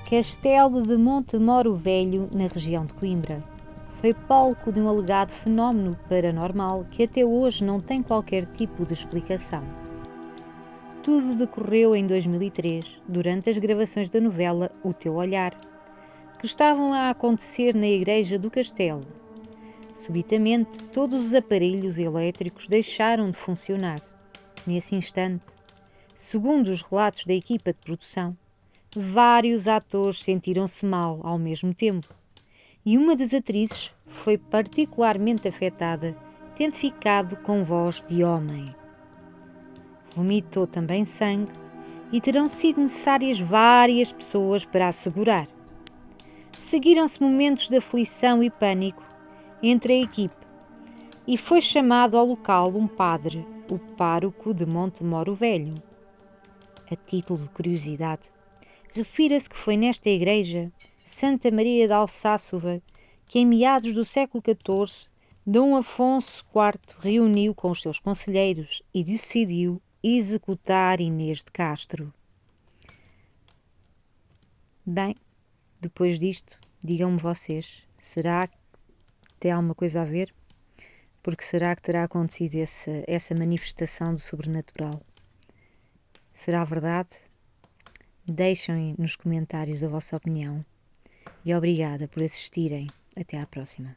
Castelo de Montemoro Velho, na região de Coimbra. Foi palco de um alegado fenómeno paranormal que até hoje não tem qualquer tipo de explicação. Tudo decorreu em 2003, durante as gravações da novela O Teu Olhar, que estavam a acontecer na igreja do castelo. Subitamente, todos os aparelhos elétricos deixaram de funcionar. Nesse instante, segundo os relatos da equipa de produção, vários atores sentiram-se mal ao mesmo tempo e uma das atrizes foi particularmente afetada, tendo ficado com voz de homem. Vomitou também sangue e terão sido necessárias várias pessoas para a segurar. Seguiram-se momentos de aflição e pânico entre a equipe e foi chamado ao local um padre, o pároco de Montemoro Velho. A título de curiosidade, refira-se que foi nesta igreja, Santa Maria de Alsáceva, que em meados do século XIV, Dom Afonso IV reuniu com os seus conselheiros e decidiu executar Inês de Castro. Bem, depois disto, digam-me vocês, será que tem alguma coisa a ver? Porque será que terá acontecido essa manifestação do sobrenatural? Será verdade? Deixem nos comentários a vossa opinião e obrigada por assistirem. Até à próxima.